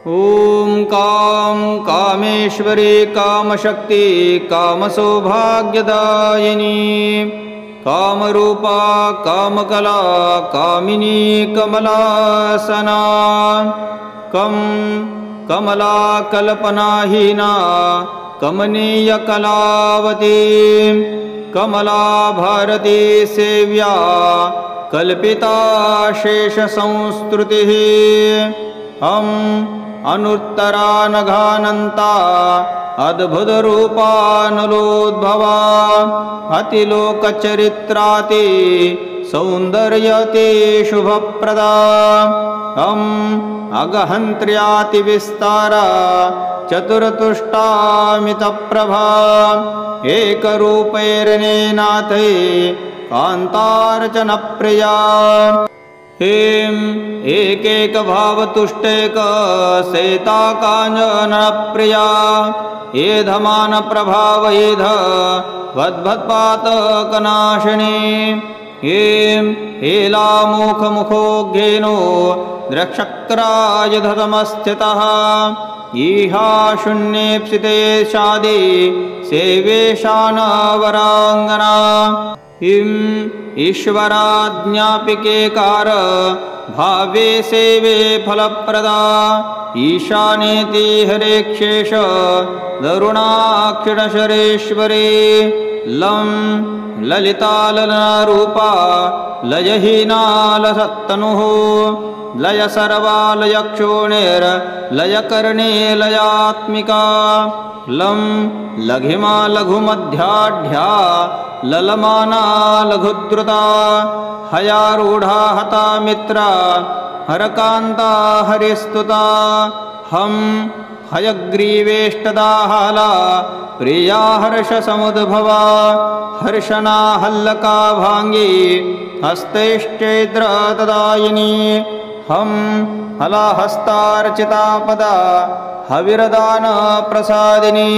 ॐ काम कामेश्वरी कामशक्ति कामसौभाग्यदायिनी कामरूपा कामकला कामिनी कमलासना कमला कल्पनाहीना कमनीयकलावती कमला भारती सेव्या कल्पिता शेषसंस्तुतिः अनुत्तरा नघानन्ता अद्भुतरूपानलोद्भवा अतिलोकचरित्राति सौन्दर्यते शुभप्रदा अगहन्त्र्यातिविस्तारा चतुर्तुष्टामितप्रभा एकरूपैर्नेनाथै कान्तार्चनप्रिया हेम एकैकभावतुष्टैक सेता काञ्चनप्रिया एधमानप्रभावैध वद्भत्पातकनाशिनी हेम हेलामुखमुखोऽज्ञेनो द्रक्षक्रायुधतमस्थितः ईहा शून्येप्सिते शादि सेवेशानवराङ्गना ईश्वराज्ञापिकेकार भावे सेवे फलप्रदा ईशानेति हरेक्षेश दरुणाक्षिणशरेश्वरी लं ललितालनारूपा लयहीनालसत्तनुः लय सर्वालयक्षोणिर्लयकर्णे लयात्मिका लं लघिमा लघुमध्याढ्या ललमाना लघुद्रुता हयारूढ़ा हता मित्रा हरकान्ता हरिस्तुता हम हयग्रीवेष्टदाहाला प्रिया हर्षसमुद्भवा हर्षणा हल्लका भांगी हस्तैश्चैद्रतदायिनी हम हलाहस्तार्चिता पदा हविरदान प्रसादिनी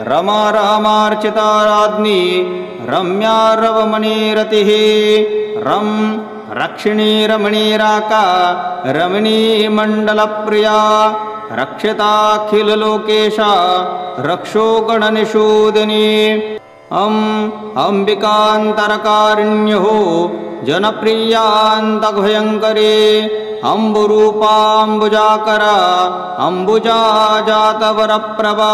रमा रामार्चिता राज्ञी रम्या रवमणिरतिः रं रक्षिणी रमणीराका रमणी मण्डलप्रिया रक्षिताखिललोकेशा रक्षोगणनिषूदिनी अम्बिकान्तरकारिण्यो जनप्रियान्तभयङ्करी अम्बुरूपाम्बुजाकरा अम्बुजा जातवरप्रभा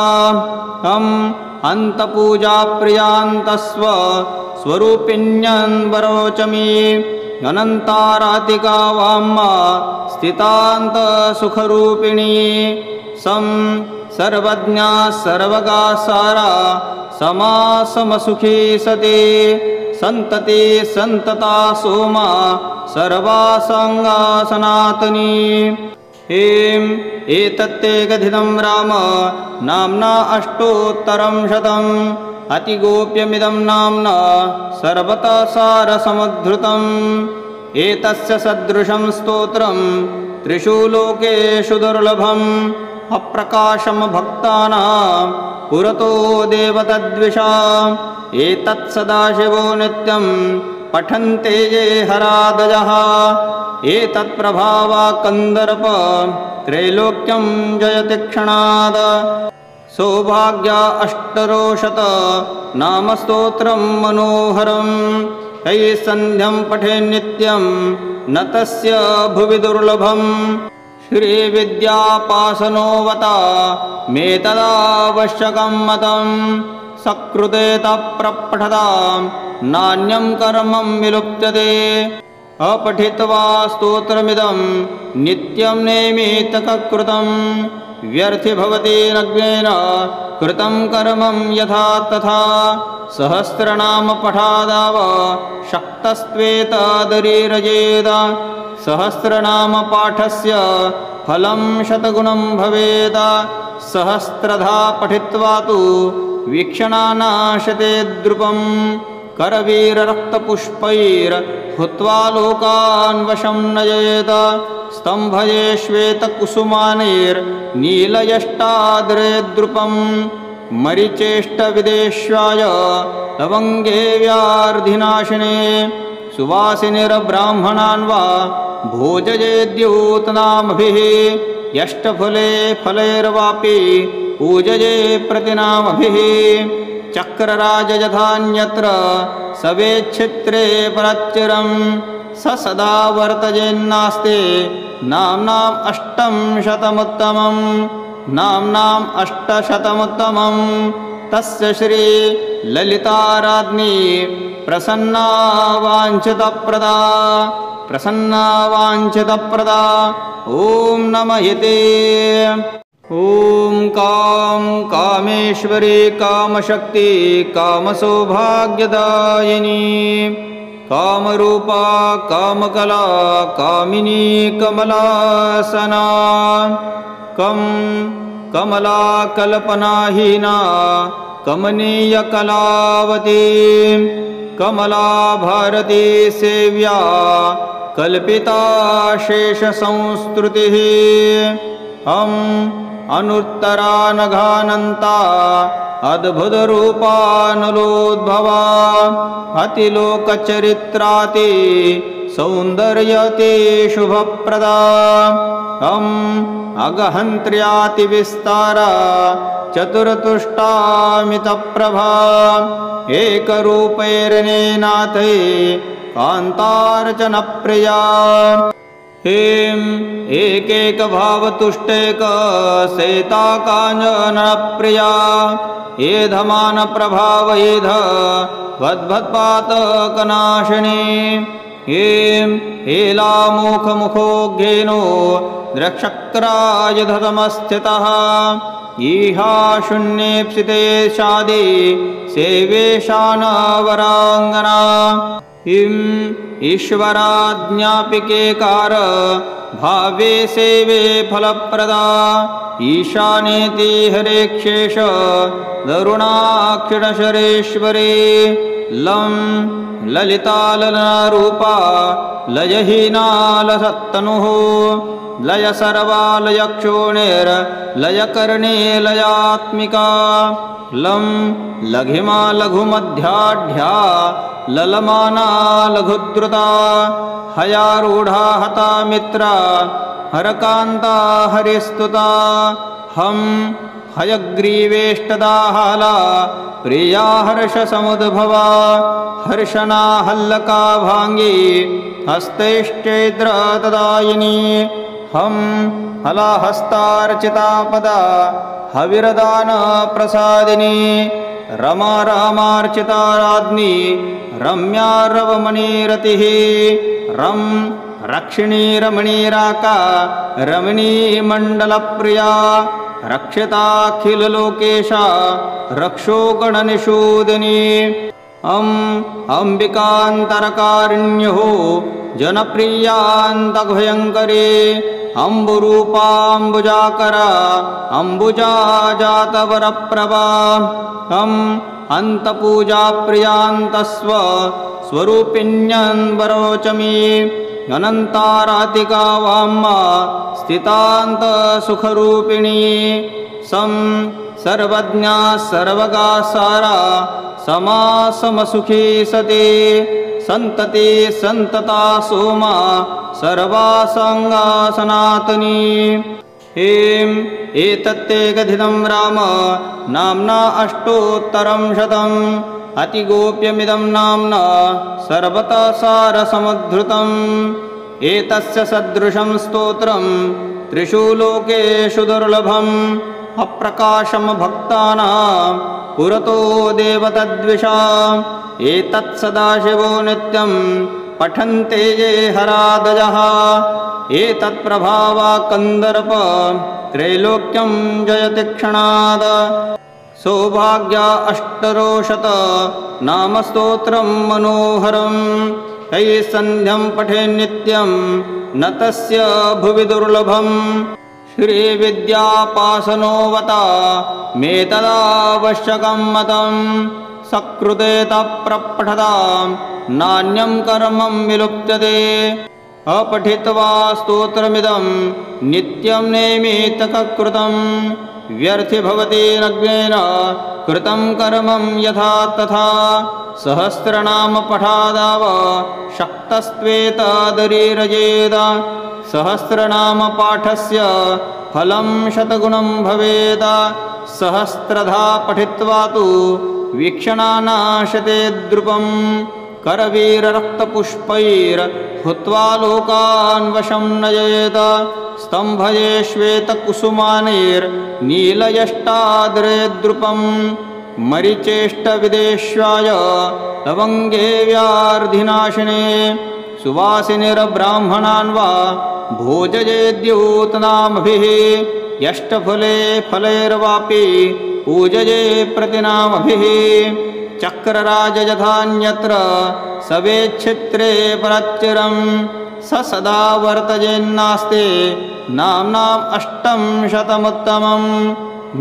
अन्तपूजाप्रियान्तस्व स्वरूपिण्यन्वरोचमी अनन्तारातिका वाम्मा स्थितान्तसुखरूपिणी सर्वज्ञा सर्वगासारा समासमसुखी सती संतति संतता सोमा सर्वासंगा सनातनी हेम एतत्ते कथितं राम नाम्ना अष्टोत्तरं शतम् अतिगोप्यमिदं नाम्ना सर्वतः सारसमुद्धृतम् एतस्य सदृशं स्तोत्रं त्रिषु लोकेषु दुर्लभम् अप्रकाशं भक्तानां पुरतो देवतद्विषा एतत् सदाशिवो नित्यं पठन्ते ये हरादयः एतत् प्रभावा कन्दर्प त्रैलोक्यं जयति क्षणाद सौभाग्या अष्टरोशत नाम स्तोत्रं मनोहरं तैः सन्ध्यं पठे नित्यं न तस्य भुवि दुर्लभम् श्रीविद्यापासनोवता मे तदावश्यकं मतं सकृते तप्रपठतां नान्यं कर्मं विलुप्यते अपठित्वा स्तोत्रमिदं नित्यं नैमित्तककृतं व्यर्थि भवति नग्नेन कृतं कर्मं यथा तथा सहस्रनाम पठादाव शक्तस्त्वेतदरीरजेद सहस्रनाम पाठस्य फलं शतगुणं भवेद सहस्रधा पठित्वा तु वीक्षणानाशते द्रुपं करवीररक्तपुष्पैर्हुत्वा लोकान् वशं नयेत स्तम्भये श्वेतकुसुमानैर्नीलयष्टाद्रे द्रुपं मरिचेष्टविदेश्वाय लवङ्गे व्यार्धिनाशिने सुवासिनिर्ब्राह्मणान् वा भोजयेद्यूतनामभिः यष्टफले फलैर्वापि पूजये प्रतिनामभिः चक्रराजयथान्यत्र सवेच्छित्रे परच्चिरं स सदा वर्तयेन्नास्ते नाम्नाम् अष्टं शतमुत्तमं नाम्नाम् अष्टशतमुत्तमं तस्य श्री ललिताराज्ञी प्रसन्ना वाञ्छितप्रदा ॐ नमः इति। ॐ कामेश्वरी कामशक्ति कामसौभाग्यदायिनी कामरूपा कामकला कामिनी कमलासना कमला कल्पनाहीना कमनीयकलावती कमला भारती सेव्या कल्पिता शेषसंस्तुतिः अनुत्तरानघानन्ता अद्भुतरूपानलोद्भवा अतिलोकचरित्राति सौन्दर्यति शुभप्रदा अगहन्त्र्यातिविस्तारा चतुर्तुष्टामितप्रभा एकरूपैर्नेनाथै कान्तार्चनप्रिया हें एकैकभावतुष्टैक सेता काञ्चनप्रिया एधमानप्रभावैध वद्भत्पातकनाशिनी हें हेलामुखमुखोऽघ्नेनो द्रक्षक्रायुधतमस्थितः ईहा शून्येप्सिते शादि सेवेशानवराङ्गना ईश्वराज्ञापिकेकार भावे सेवे फलप्रदा ईशानेति हरेक्षेश दरुणाक्षिणशरेश्वरी लं ललिताललनारूपा लयहीनालसत्तनुः लय सर्वालयक्षोणिर्लयकर्णे लयात्मिका लं लघिमा लघुमध्याढ्या ललमाना लघुद्रुता हयारूढ़ा हता मित्रा हरकान्ता हरिस्तुता हम हयग्रीवेष्टदाहाला प्रिया हर्षसमुद्भवा हर्षणा हल्लका भांगी हस्तैश्चैद्रतदायिनी हम हलाहस्तार्चिता पदा हविरदान प्रसादिनी रमा रामार्चिता राज्ञी रम्या रवमणिरतिः रं रक्षिणी रमणीराका रमणी मण्डलप्रिया रक्षिताखिललोकेशा रक्षो गणनिषूदिनी अम्बिकान्तरकारिण्यो जनप्रियान्तभयङ्करी अम्बुरूपाम्बुजाकरा अम्बुजा जातवरप्रभा अन्तपूजाप्रियान्तस्व स्वरूपिण्यन्वरोचमी अनन्तारातिका वाम्मा स्थितान्तसुखरूपिणी सर्वज्ञा सर्वगा सारा समासमसुखी सती संतति संतता सोमा सर्वासंगा सनातनी हें एतत्ते कथितं राम नाम्ना अष्टोत्तरं शतम् अतिगोप्यमिदं नाम्ना सर्वतः सारसमुद्धृतम् एतस्य सदृशं स्तोत्रं त्रिषु लोकेषु दुर्लभम् अप्रकाशम भक्तानां पुरतो देवतद्विषा एतत् सदाशिवो नित्यं पठन्ते ये हरादयः एतत् प्रभावा कन्दर्प त्रैलोक्यं जयति क्षणाद सौभाग्या अष्टरोशत नाम स्तोत्रं मनोहरं तैः सन्ध्यं पठे नित्यं न तस्य भुवि दुर्लभम् श्रीविद्यापासनोवता मे तदावश्यकं मतं सकृते तप्रपठतां नान्यं कर्मं विलुप्यते अपठित्वा स्तोत्रमिदं नित्यं नैमित्तककृतं व्यर्थि भवति नग्नेन कृतं कर्मं यथा तथा सहस्रनाम पठादाव शक्तस्त्वेतदरीरजेद सहस्रनाम पाठस्य फलं शतगुणं भवेत्। सहस्रधा पठित्वा तु वीक्षणानाशते द्रुपं करवीररक्तपुष्पैर्हुत्वा लोकान् वशं नयेत्। स्तम्भये श्वेतकुसुमानैर्नीलयष्टाद्रे द्रुपं मरिचेष्टविदेश्वाय लवङ्गे व्यार्धिनाशिने सुवासिनिर्ब्राह्मणान् वा भोजयेद्यूतनामभिः यष्टफले फलैर्वापि पूजये प्रतिनामभिः चक्रराज यथान्यत्र सवेच्छित्रे परच्चिरं स सदा वर्तयेन्नास्ते नाम्नाम् अष्टशतमुत्तमं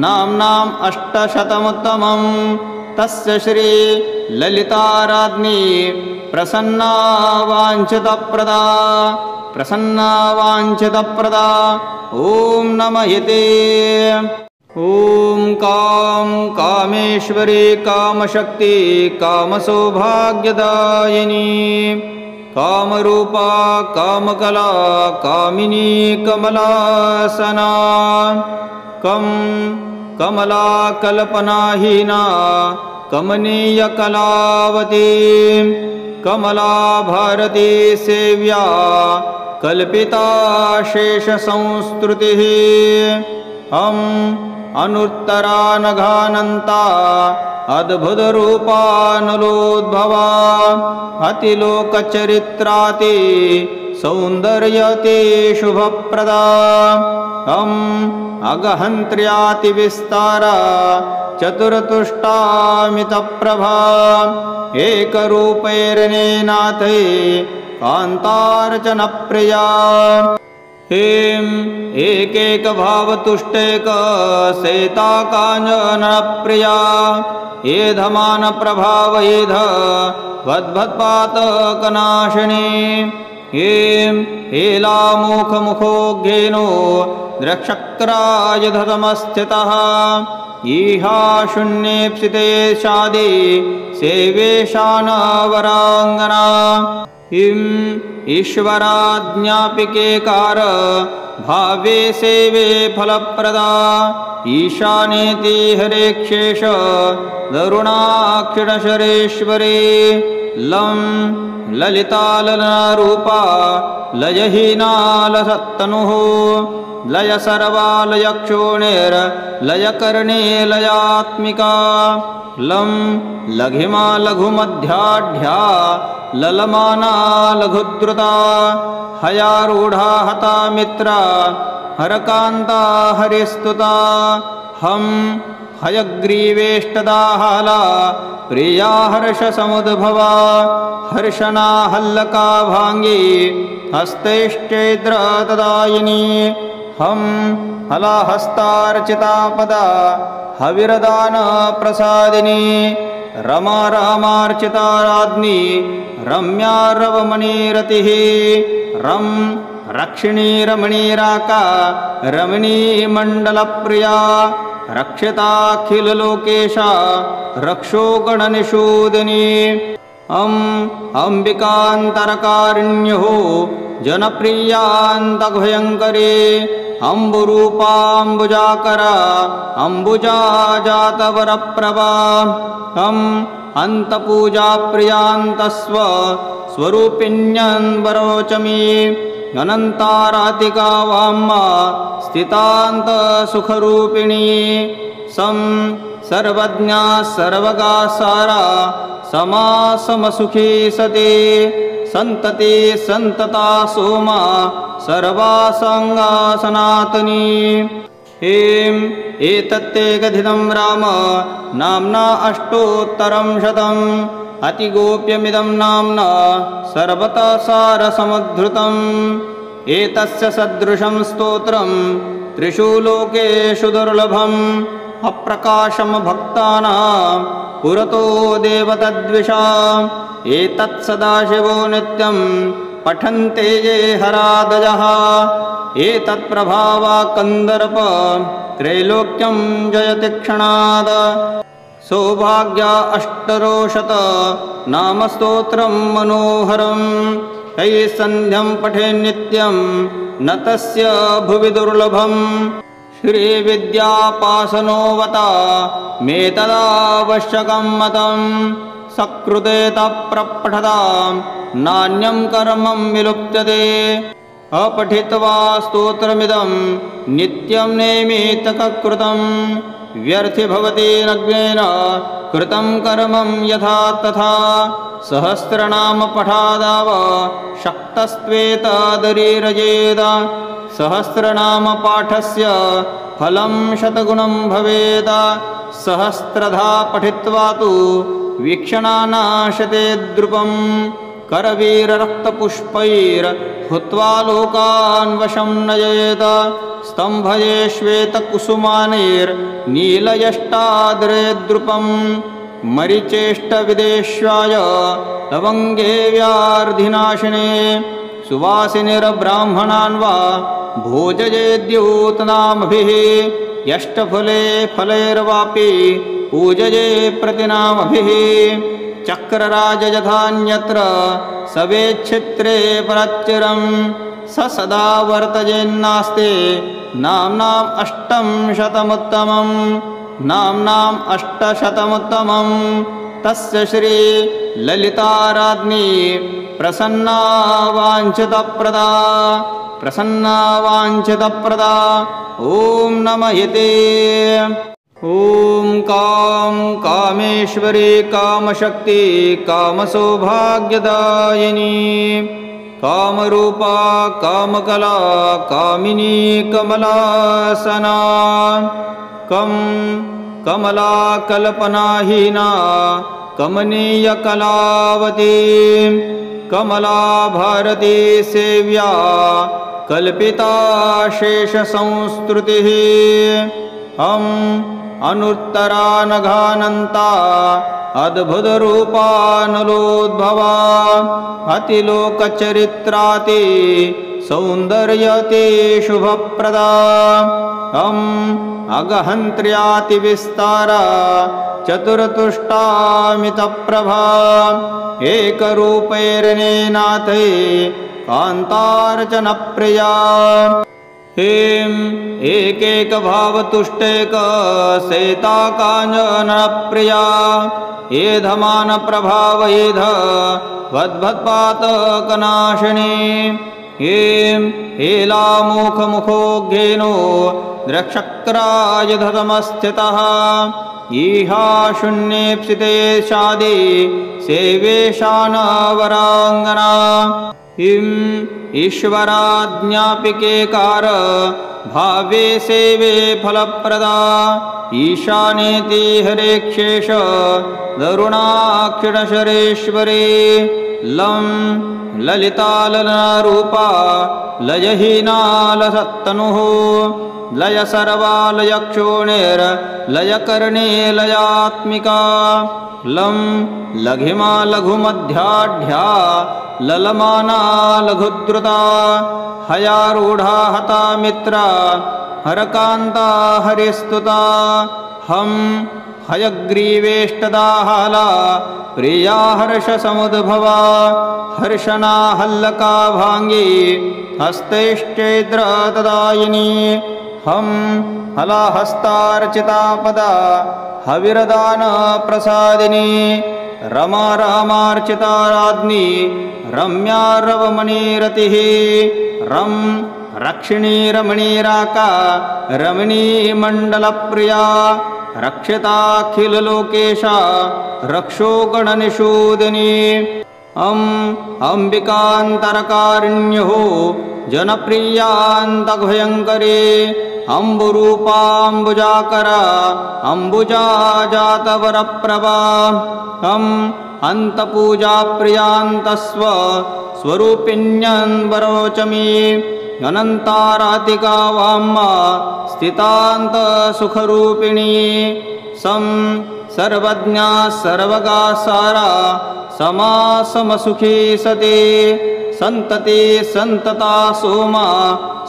नाम्नाम् अष्टशतमुत्तमं तस्य श्री ललिताराज्ञी प्रसन्ना वाञ्छितप्रदा प्रसन्ना वाञ्छितप्रदा ॐ नमः इति। ॐ कां कामेश्वरी कामशक्ति कामसौभाग्यदायिनी कामरूपा कामकला कामिनी कमलासना कमला कल्पनाहीना कमनीयकलावती कमला भारती सेव्या कल्पिता शेषसंस्तुतिः अनुत्तरानघानन्ता अद्भुतरूपानलोद्भवा अतिलोकचरित्राति सौन्दर्यति शुभप्रदा अगहन्त्र्यातिविस्तारा चतुर्तुष्टामितप्रभा एकरूपैर्नेनाथै कान्तार्चनप्रिया हेम एकैकभावतुष्टैक सेता काञ्चनप्रिया एधमानप्रभावैध वद्भत्पातकनाशिनी हेम हेलामुखमुखोघ्येनो द्रक्षक्रायुधतमस्थितः ईहा शून्येप्सिते शादि सेवेशानवराङ्गना ईश्वराज्ञापिकेकार भावे सेवे फलप्रदा ईशानेति हरेक्षेष दरुणाक्षिणशरेश्वरे लं ललिताललनारूपा लयहीना लसत्तनुः लय सर्वालयक्षोणिर्लयकर्णे लयात्मिका लं लघिमा लघुमध्याढ्या ललमाना लघुद्रुता हयारूढा हता मित्रा हरकान्ता हरिस्तुता हम हयग्रीवेष्टदाहाला प्रिया हर्षसमुद्भवा हर्षणा हल्लका भाङ्गी हस्तैश्चैद्रतदायिनी हम हलाहस्तार्चिता पदा हविरदान प्रसादिनी रमा रामार्चिता राज्ञी रम्या रवमणिरतिः रं रक्षिणी रमणीराका रमणी मण्डलप्रिया रक्षिताखिललोकेशा रक्षो गणनिषूदिनी अम्बिकान्तरकारिण्यो जनप्रियान्तभयङ्करी अम्बुरूपाम्बुजाकरा अम्बुजा जातवरप्रभा अन्तपूजाप्रियान्तस्व स्वरूपिण्यन्वरोचमी अनन्तारातिका वाम्मा स्थितान्तसुखरूपिणी सर्वज्ञा सर्वगासारा समासमसुखी सती सन्तति सन्तता सोमा सर्वासङ्गा सनातनी हेम एतत्ते कथितं राम नाम्ना अष्टोत्तरं शतम् अतिगोप्यमिदं नाम्ना सर्वतः सारसमुद्धृतम् एतस्य सदृशं स्तोत्रं त्रिषु लोकेषु दुर्लभम् अप्रकाशं भक्तानां पुरतो देवतद्विषा एतत् सदाशिवो नित्यं पठन्ते ये हरादयः एतत् प्रभावा कन्दर्प त्रैलोक्यं जयति क्षणाद सौभाग्या अष्टरोशत नाम स्तोत्रं मनोहरं तैः सन्ध्यं पठेन्नित्यं न तस्य भुवि दुर्लभम् श्रीविद्यापासनोवता मे तदावश्यकं मतम् सकृते तप्रपठतां नान्यं कर्मं विलुप्यते अपठित्वा स्तोत्रमिदं नित्यं नेमितकृतं व्यर्थि भवति नग्नेन कृतं कर्मं यथा तथा सहस्रनाम पठादाव शक्तस्त्वेतदरीरजेत सहस्रनाम पाठस्य फलं शतगुणं भवेत् सहस्रधा पठित्वा तु वीक्षणानाशते द्रुपम् करवीररक्तपुष्पैर्हुत्वा लोकान् वशं नयेत स्तम्भये श्वेतकुसुमानैर्नीलयष्टाद्रे द्रुपम् मरिचेष्टविदेश्वाय लवङ्गे व्यार्धिनाशिने सुवासिनिर्ब्राह्मणान् वा भोजयेद्यूतनामभिः यष्टफले फलैर्वापि पूजये प्रतिनामभिः चक्रराज यथान्यत्र सवेच्छित्रे परच्चिरं स सदा वर्तयेन्नास्ते नाम्नाम् अष्टं शतमुत्तमम् नाम्नाम् अष्टशतमुत्तमम् तस्य श्री ललिताराज्ञी प्रसन्ना वाञ्छितप्रदा ॐ नमः इति ॐ कां कामेश्वरी कामशक्ति कामसौभाग्यदायिनी कामरूपा कामकला कामिनी कमलासना कमला कल्पनाहीना कमनीयकलावती कमला भारती सेव्या कल्पिता शेषसंस्तुतिः अनुत्तरा नघानन्ता अद्भुतरूपानलोद्भवा अतिलोकचरित्राति सौन्दर्यति शुभप्रदा अगहन्त्र्यातिविस्तारा चतुर्तुष्टामितप्रभा एकरूपैर्नेनाथै कान्तार्चनप्रिया हेम एकैकभावतुष्टैक सेता काञ्चनप्रिया एधमानप्रभावैध वद्भत्पातकनाशिनी हेम हेलामुखमुखोऽज्ञेनो द्रक्षक्रायुधतमस्थितः ईहा शून्येप्सिते शादि सेवेशानवराङ्गना ईश्वराज्ञापिकेकार भावे सेवे फलप्रदा ईशानेति हरेक्षेश दरुणाक्षिणशरेश्वरे लं ललितालनारूपा लयहीनालसत्तनुः लय सर्वालयक्षोणिर्लयकर्णे लयात्मिका लं लघिमा लघुमध्याढ्या ललमाना लघुद्रुता हयारूढ़ा हता मित्रा हरकान्ता हरिस्तुता हम हयग्रीवेष्टदाहाला प्रिया हर्षसमुद्भवा हर्षणा हल्लका भांगी हस्तैश्चैद्रतदायिनी हम हलाहस्तार्चिता पदा हविरदान प्रसादिनी रमा रामार्चिता राज्ञी रम्या रवमणिरतिः रं रक्षिणी रमणीराका रमणी मण्डलप्रिया रक्षिताखिललोकेशा रक्षोगणनिषूदिनी अम्बिकान्तरकारिण्यो जनप्रियान्तभयङ्करी अम्बुरूपाम्बुजाकरा अम्बुजा जातवरप्रभा अन्तपूजाप्रियान्तस्व स्वरूपिण्यन्वरोचमी अनन्तारातिका वाम्मा स्थितान्तसुखरूपिणी सर्वज्ञा सर्वगासारा समासमसुखी सती संतति संतता सोमा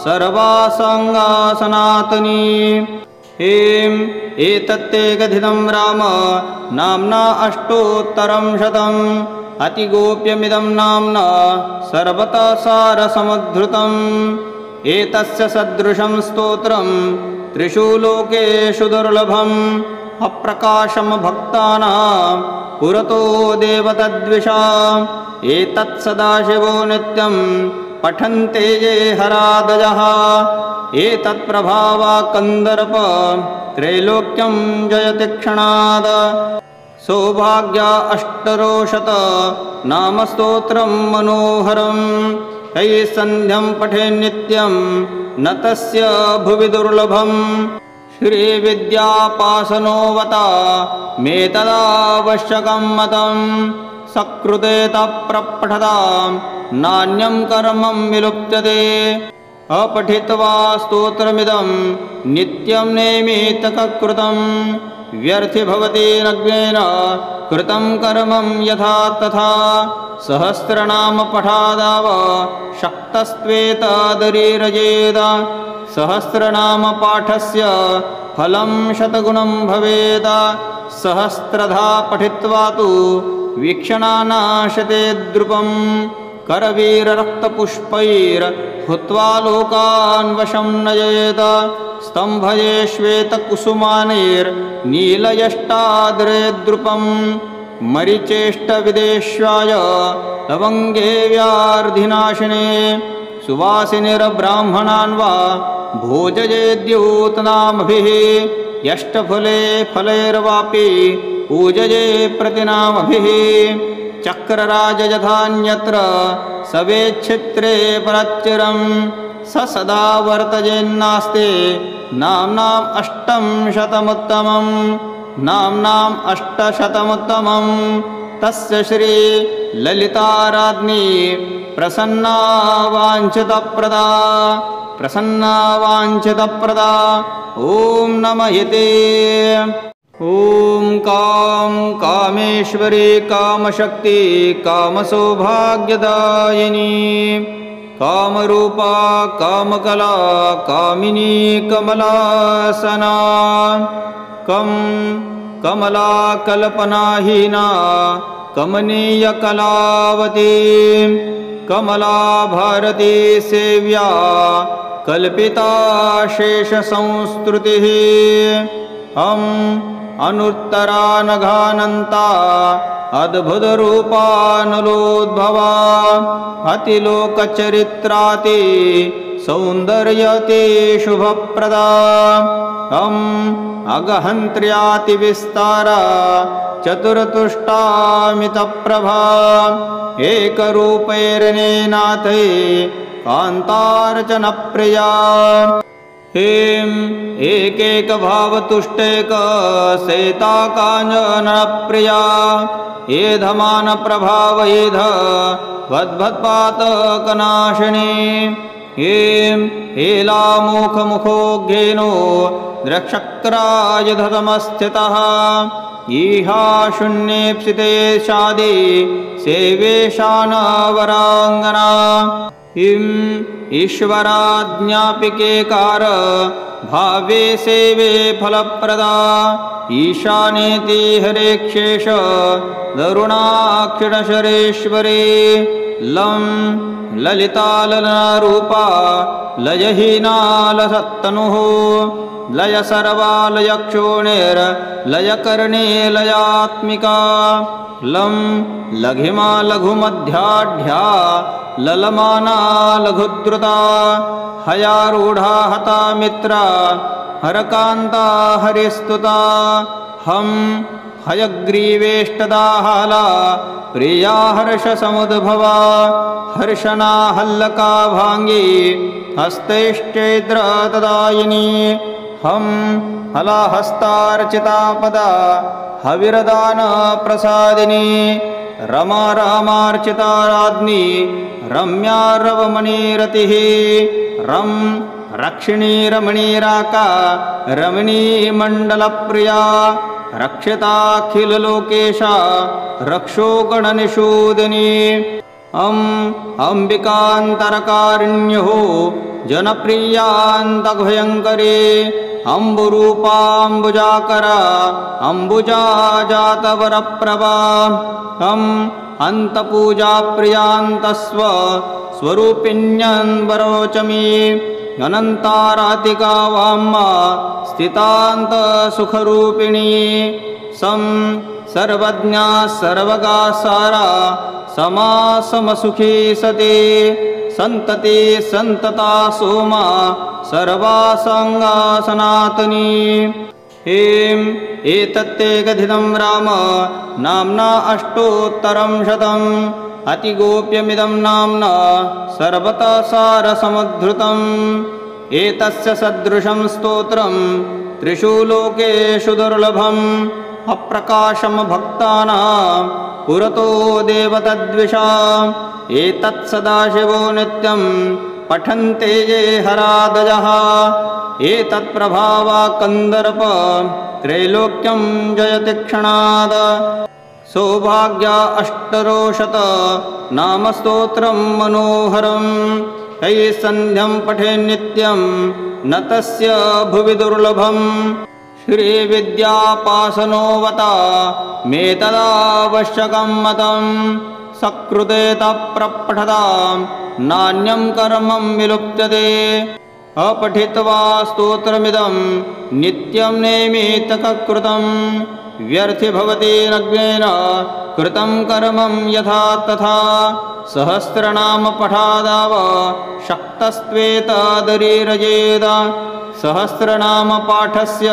सर्वासंगा सनातनी हेम एतत्ते कथितं राम नाम्ना अष्टोत्तरं शतम् अतिगोप्यमिदं नाम्ना सर्वतः सारसमुद्धृतम् एतस्य सदृशं स्तोत्रं त्रिषु लोकेषु दुर्लभम् अप्रकाशं भक्तानां पुरतो देवतद्विषा एतत् सदाशिवो नित्यं पठन्ते ये हरादयः एतत् प्रभावा कन्दर्प त्रैलोक्यं जयति क्षणाद सौभाग्या अष्टरोशत नामस्तोत्रं मनोहरं तैः सन्ध्यं पठे नित्यं न तस्य भुवि दुर्लभम् श्रीविद्यापासनोवता मे तदावश्यकं मतं सकृते तप्रपठतां नान्यं कर्मं विलुप्यते अपठित्वा स्तोत्रमिदं नित्यं नैमित्तिककृतं व्यर्थि भवति नग्नेन कृतं कर्मं यथा तथा सहस्रनाम पठादाव शक्तस्त्वेतदरीरजेद सहस्रनाम पाठस्य फलं शतगुणं भवेद सहस्रधा पठित्वा तु वीक्षणानाशते द्रुपं करवीररक्तपुष्पैर्हुत्वा लोकान् वशं नयेत स्तम्भये श्वेतकुसुमानैर्नीलयष्टाद्रे द्रुपं मरिचेष्टविदेश्वाय लवङ्गे व्यार्धिनाशिने सुवासिनिर्ब्राह्मणान् वा भोजयेद्यूतनामभिः यष्टफले फलैर्वापि पूजये प्रतिनामभिः चक्रराज यथान्यत्र सवेच्छित्रे परच्चिरं स सदा वर्तयेन्नास्ते नाम्नाम् अष्टं शतमुत्तमं नाम्नाम् अष्टशतमुत्तमं तस्य श्री ललिताराज्ञी प्रसन्ना वाञ्छितप्रदा ॐ नमः इति ॐ कामेश्वरी कामशक्ति कामसौभाग्यदायिनी कामरूपा कामकला कामिनी कमलासना कमला कल्पनाहीना कमनीयकलावती कमला भारती सेव्या कल्पिता शेषसंस्तुतिः अनुत्तरानघानन्ता अद्भुतरूपानलोद्भवा अतिलोकचरित्राति सौन्दर्यति शुभप्रदा अगहन्त्र्यातिविस्तारा चतुर्तुष्टामितप्रभा एकरूपैर्नेनाथै कान्तार्चनप्रिया हें एकैकभावतुष्टैक सेता काञ्चनप्रिया एधमानप्रभावैध वद्भत्पातकनाशिनी हें हेलामुखमुखोघ्येनो द्रक्षक्रायुधतमस्थितः ईहा शून्येप्सिते शादि सेवेशानवराङ्गना ईश्वराज्ञापिकेकार भावे सेवे फलप्रदा ईशानेति हरेक्षेश दरुणाक्षिणशरेश्वरी लं ललिताललनारूपा लयहीना लसत्तनुः लय सर्वालयक्षोणिर्लयकर्णे लयात्मिका लं लघिमा लघुमध्याढ्या ललमाना लघुद्रुता हयारूढा हता मित्रा हरकान्ता हरिस्तुता हम हयग्रीवेष्टदाहाला प्रिया हर्षसमुद्भवा हर्षणा हल्लका भाङ्गी हस्तैश्चैद्रतदायिनी हम हलाहस्तार्चिता पदा हविरदानप्रसादिनी रमा रामार्चिता राज्ञी रम्या रवमणिरतिः रं रक्षिणी रमणीराका रमणी मण्डलप्रिया रक्षिताखिललोकेशा रक्षो गणनिषूदिनी अम्बिकान्तरकारिण्युः जनप्रियान्तभयङ्करी अम्बुरूपाम्बुजाकरा अम्बुजा जातवरप्रभा अन्तपूजाप्रियान्तस्व स्वरूपिण्यन्वरोचमी अनन्तारातिका वाम्मा स्थितान्तसुखरूपिणी सर्वज्ञा सर्वगा सारा समासमसुखी सती सन्तति सन्तता सोमा सर्वासङ्गा सनातनी हेम एतत्ते कथितं राम नाम्ना अष्टोत्तरं शतम् अतिगोप्यमिदं नाम्ना सर्वतः सारसमुद्धृतम् एतस्य सदृशं स्तोत्रं त्रिषु लोकेषु दुर्लभम् अप्रकाशं भक्तानां पुरतो देवतद्विषा एतत् सदाशिवो नित्यं पठन्ते ये हरादयः एतत् प्रभावा कन्दर्प त्रैलोक्यं जयति क्षणाद सौभाग्या अष्टरोशत नाम स्तोत्रं मनोहरं तैः सन्ध्यं पठे नित्यं न तस्य भुवि दुर्लभम् श्रीविद्यापासनोवता मे तदावश्यकं मतं सकृते तप्रपठतां नान्यं कर्मं विलुप्यते अपठित्वा स्तोत्रमिदं नित्यं नेमितकृतं व्यर्थि भवति नग्नेन कृतं कर्मं यथा तथा सहस्रनाम पठादाव शक्तस्त्वेतदरीरजेद सहस्रनाम पाठस्य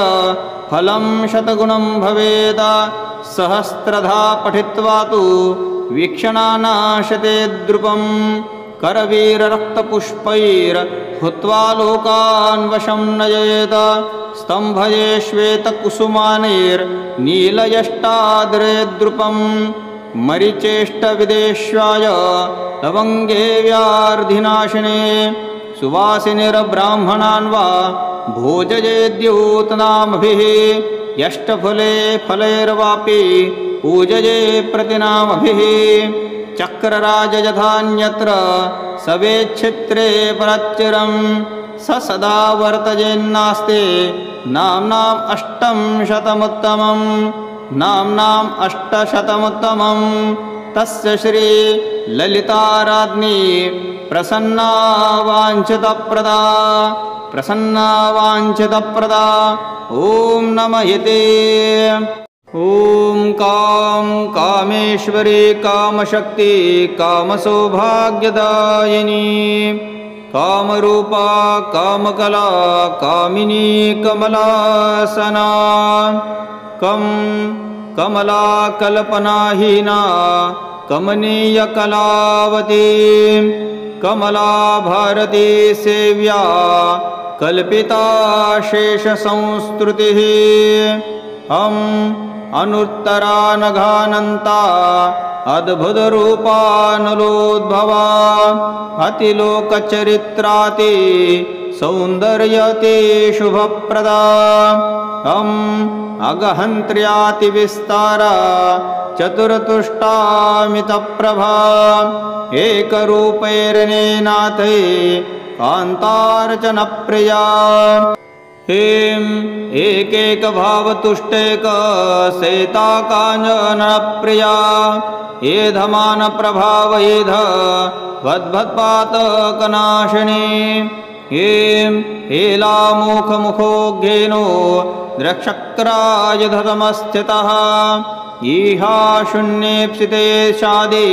फलं शतगुणं भवेत् सहस्रधा पठित्वा तु वीक्षणानाशते द्रुपं करवीररक्तपुष्पैर्हुत्वा लोकान् वशं नयेत स्तम्भये श्वेतकुसुमानैर्नीलयष्टाद्रे द्रुपं मरिचेष्टविदेश्वाय लवङ्गे व्यार्धिनाशिने सुवासिनिर्ब्राह्मणान् वा भोजयेद्यूतनामभिः यष्टफले फलैर्वापि पूजये प्रतिनामभिः चक्रराज यथान्यत्र सवेच्छित्रे परच्चिरं स सदा वर्तयेन्नास्ते नाम्नाम् अष्टं शतमुत्तमं नाम्नाम् अष्टशतमुत्तमं तस्य श्री ललिताराज्ञी प्रसन्ना वाञ्छितप्रदा ॐ नमः इति ॐ कामेश्वरी कामशक्ति कामसौभाग्यदायिनी कामरूपा कामकला कामिनी कमलासना कमला कल्पनाहीना कमनीयकलावती कमला भारती सेव्या कल्पिता शेषसंस्तुतिः अनुत्तरा नघानन्ता अद्भुतरूपानलोद्भवा अतिलोकचरित्राति सौन्दर्यति शुभप्रदा अगहन्त्र्यातिविस्तारा चतुर्तुष्टामितप्रभा एकरूपैर्नेनाथै कान्तार्चनप्रिया हेम एकैकभावतुष्टैक सेता काञ्चनप्रिया एधमानप्रभावैध वद्भत्पातकनाशिनी हेम हेलामुखमुखोघ्येनो द्रक्षक्रायुधतमस्थितः ईहा शून्येप्सिते शादि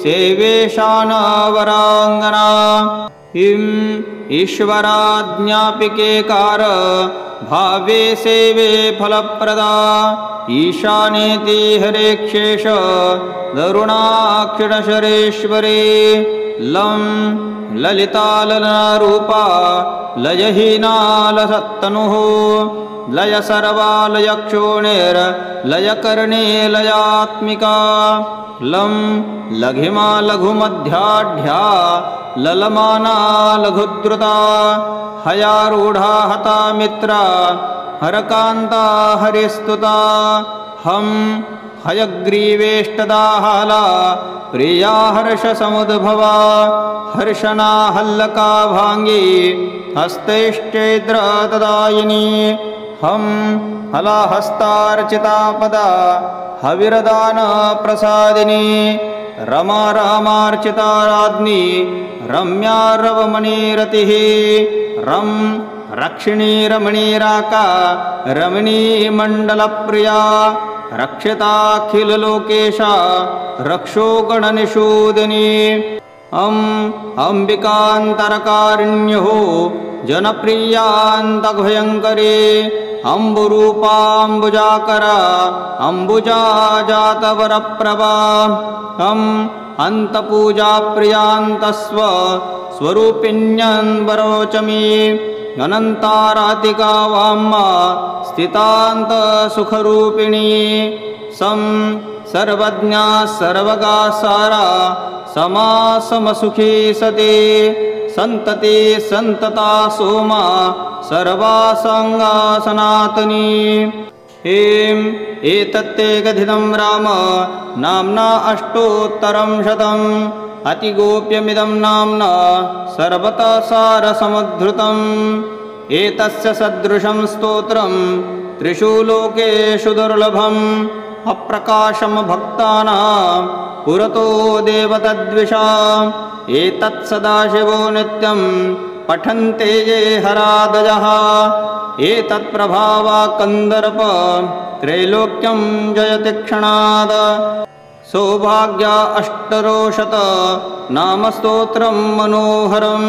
सेवेशानवराङ्गना ईश्वराज्ञापिकेकार भावे सेवे फलप्रदा ईशानेति हरेक्षेश दरुणाक्षिणशरेश्वरे लं ललिताललनारूपा लयहीनालसत्तनुः लय सर्वालयक्षोणिर्लयकर्णे लयात्मिका लं लघिमा लघुमध्याढ्या ललमाना लघुद्रुता हयारूढ़ा हता मित्रा हरकान्ता हरिस्तुता हम हयग्रीवेष्टदाहाला प्रिया हर्षसमुद्भवा हर्षना हल्लका भांगी हस्तैश्चैद्रतदायिनी हम हलाहस्तार्चिता पदा हविरदान प्रसादिनी रमा रामार्चिता राज्ञी रम्या रवमणिरतिः रं रक्षिणी रमणीराका रमणी मण्डलप्रिया रक्षिताखिललोकेशा रक्षो गणनिषूदिनी अंबिकान्तरकारिण्यो जनप्रियान्तभयङ्करी अम्बुरूपाम्बुजाकरा अम्बुजा जातवरप्रभा अन्तपूजाप्रियान्तस्व स्वरूपिण्यन्वरोचमी अनन्तारातिका वाम्मा स्थितान्तसुखरूपिणी सर्वज्ञा सर्वगा सारा समा समसुखी सती संतति संतता सोमा सर्वा संगा सनातनी हेम एतत्ते कथितं राम नाम्ना अष्टोत्तरं शतम् अतिगोप्यमिदं नाम्ना सर्वतः सारसमुद्धृतम् एतस्य सदृशं स्तोत्रं त्रिषु लोकेषु दुर्लभम् अप्रकाशं भक्तानां पुरतो देवतद्विषा एतत् सदाशिवो नित्यं पठन्ते ये हरादयः एतत् प्रभावा कन्दर्प त्रैलोक्यं जयति क्षणाद सौभाग्या अष्टरोशत नाम स्तोत्रं मनोहरं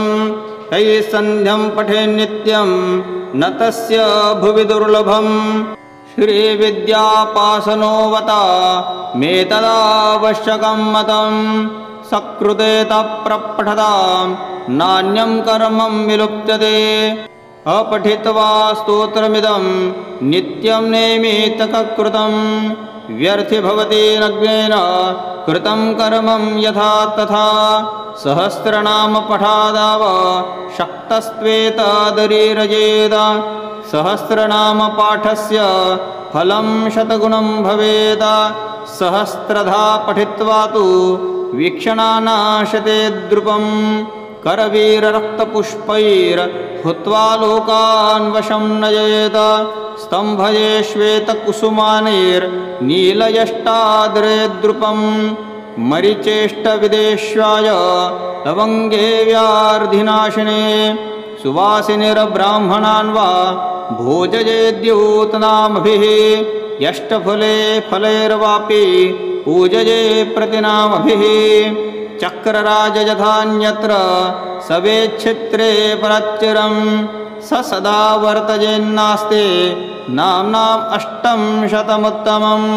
तैः सन्ध्यं पठे नित्यं न तस्य भुवि दुर्लभम् श्रीविद्यापासनोवता मे तदावश्यकं मतं सकृते तप्रपठतां नान्यं कर्मं विलुप्यते अपठित्वा स्तोत्रमिदं नित्यं नेमितकृतं व्यर्थि भवति नग्नेन कृतं कर्मं यथा तथा सहस्रनाम पठादाव शक्तस्त्वेतदरीरजेद सहस्रनाम पाठस्य फलं शतगुणं भवेद सहस्रधा पठित्वा तु वीक्षणानाशते द्रुपम् करवीररक्तपुष्पैर्हुत्वा लोकान् वशं नयेत स्तम्भये श्वेतकुसुमानैर्नीलयष्टाद्रे द्रुपम् मरिचेष्टविदेश्याय लवङ्गे व्यार्धिनाशिने सुवासिनिर्ब्राह्मणान् वा भोजयेद्यूतनामभिः यष्टफले फलैर्वापि पूजये प्रतिनामभिः चक्रराज यथान्यत्र सवेच्छित्रे परच्चिरं स सदा वर्तयेन्नास्ते नाम्नाम् अष्टं शतमुत्तमम्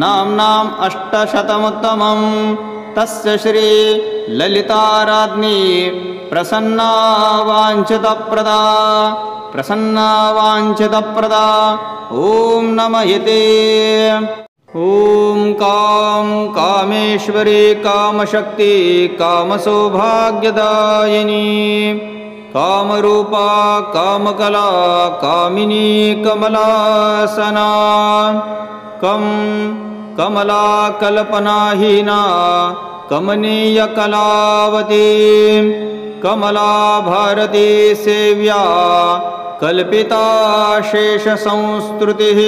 नाम्नाम् अष्टशतमुत्तमम् तस्य श्री ललिताराज्ञी प्रसन्ना वाञ्छितप्रदा ॐ नमः इति ॐ कां कामेश्वरी कामशक्ति कामसौभाग्यदायिनी कामरूपा कामकला कामिनी कमलासना कमला कल्पनाहीना कमनीयकलावती कमला भारती सेव्या कल्पिता शेषसंस्तृतिः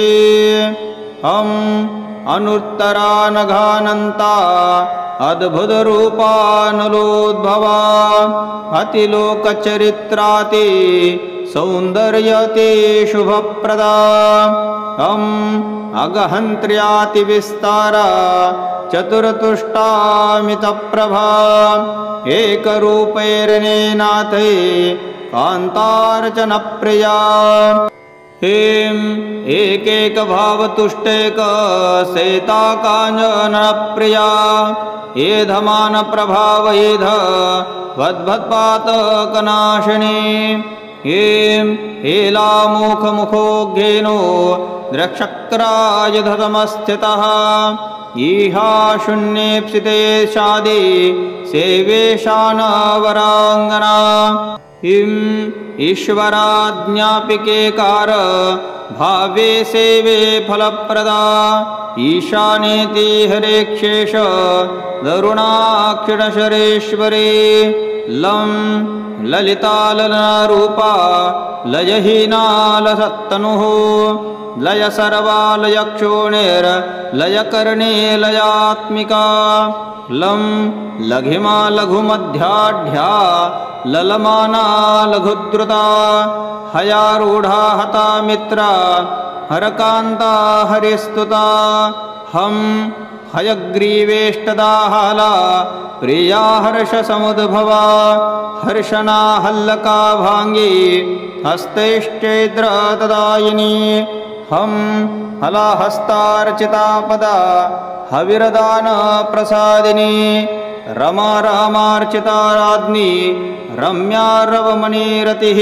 अनुत्तरा नघानन्ता अद्भुतरूपानलोद्भवा अतिलोकचरित्राति सौन्दर्यति शुभप्रदा अगहन्त्र्यातिविस्तारा चतुर्तुष्टामितप्रभा एकरूपैर्नेनाथै कान्तार्चनप्रिया हेम एकैकभावतुष्टैक सेता काञ्चनप्रिया एधमानप्रभावैध वद्भत्पातकनाशिनी हेम हेलामुखमुखोऽज्ञेनो द्रक्षक्रायुधतमस्थितः ईहा शून्येप्सिते शादि सेवेशानवराङ्गना ईश्वराज्ञापिकेकार भावे सेवे फलप्रदा ईशानेति हरेक्षेश दरुणाक्षिणशरेश्वरी लं ललितालनारूपा लयहीनालसत्तनुः लय सर्वालयक्षोणिर्लयकर्णे लयात्मिका लं लघिमा लघुमध्याढ्या ललमाना लघुद्रुता हयारूढा हता मित्रा हरकान्ता हरिस्तुता हं हयग्रीवेष्टदाहाला प्रिया हर्षसमुद्भवा हर्षणा हल्लका भाङ्गी हस्तैश्चैद्रतदायिनी हं हलाहस्तार्चिता पदा हविरदानप्रसादिनी रमा रामार्चिता राज्ञी रम्या रवमणिरतिः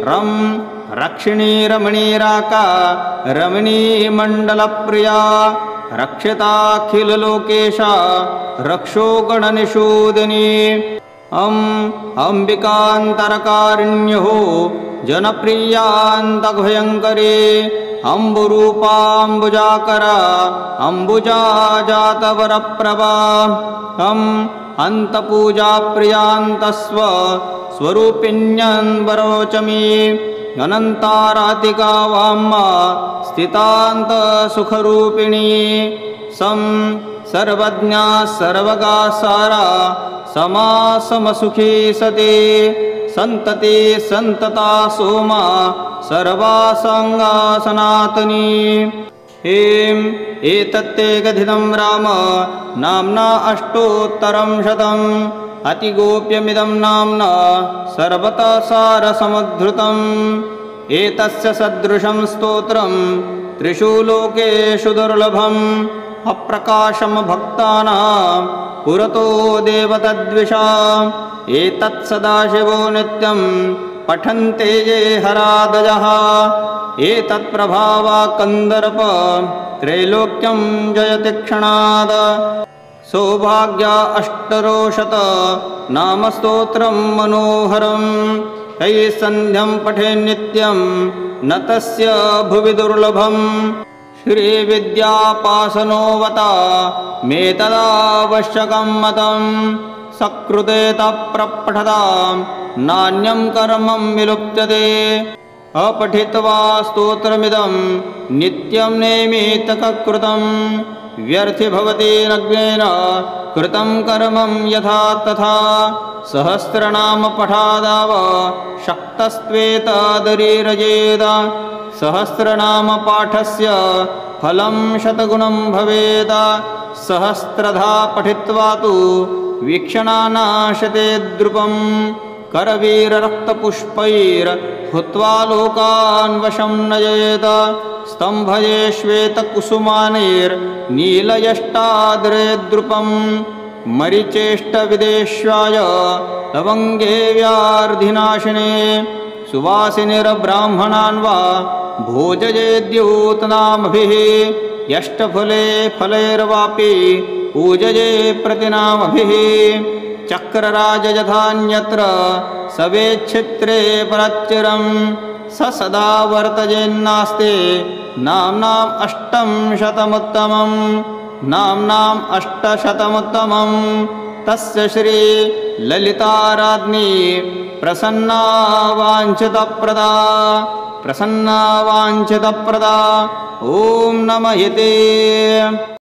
रं रक्षिणी रमणीराका रमणी मण्डलप्रिया रक्षिताखिललोकेशा रक्षो गणनिषूदिनी अम्बिकान्तरकारिण्यो जनप्रियान्तभयङ्करी अम्बुरूपाम्बुजाकरा अम्बुजा जातवरप्रभा अन्तपूजाप्रियान्तस्व स्वरूपिण्यन्वरोचमी अनन्तारातिका वाम्मा स्थितान्तसुखरूपिणी सर्वज्ञा सर्वगा सारा समा समसुखी सती सन्तति सन्तता सोमा सर्वासङ्गा सनातनी हेम एतत्ते कथितं राम नाम्ना अष्टोत्तरं शतम् अतिगोप्यमिदं नाम्ना सर्वतः सारसमुद्धृतम् एतस्य सदृशं स्तोत्रं त्रिषु लोकेषु दुर्लभम् अप्रकाशं भक्तानां पुरतो देवतद्विषा एतत् सदाशिवो नित्यं पठन्ते ये हरादयः एतत् प्रभावा कन्दर्प त्रैलोक्यं जयति क्षणाद सौभाग्या अष्टरोशत नामस्तोत्रं मनोहरं तैः सन्ध्यं पठे नित्यं न तस्य भुवि दुर्लभम् श्रीविद्यापासनोवता मे तदावश्यकं मतं सकृते तप्रपठतां नान्यं कर्मं विलुप्यते अपठित्वा स्तोत्रमिदं नित्यं नैमित्तककृतं व्यर्थि भवति नग्नेन कृतं कर्मं यथा तथा सहस्रनाम पठादाव शक्तस्त्वेतदरीरजेद सहस्रनाम पाठस्य फलं शतगुणं भवेद सहस्रधा पठित्वा तु वीक्षणानाशते द्रुपं करवीररक्तपुष्पैर्हुत्वा लोकान् वशं नयेत स्तम्भये श्वेतकुसुमानैर्नीलयष्टाद्रे द्रुपं मरिचेष्टविदेश्वाय लवङ्गे व्यार्धिनाशिने सुवासिनिर्ब्राह्मणान् वा भोजयेद्यूतनामभिः यष्टफले फलैर्वापि पूजये प्रतिनामभिः चक्रराज यथान्यत्र सवेच्छित्रे परच्चिरं स सदा वर्तयेन्नास्ते नाम्नाम् अष्टं शतमुत्तमं नाम्नाम् अष्टशतमुत्तमं तस्य श्री ललिताराज्ञी प्रसन्ना वाञ्छितप्रदा ॐ नमः इति।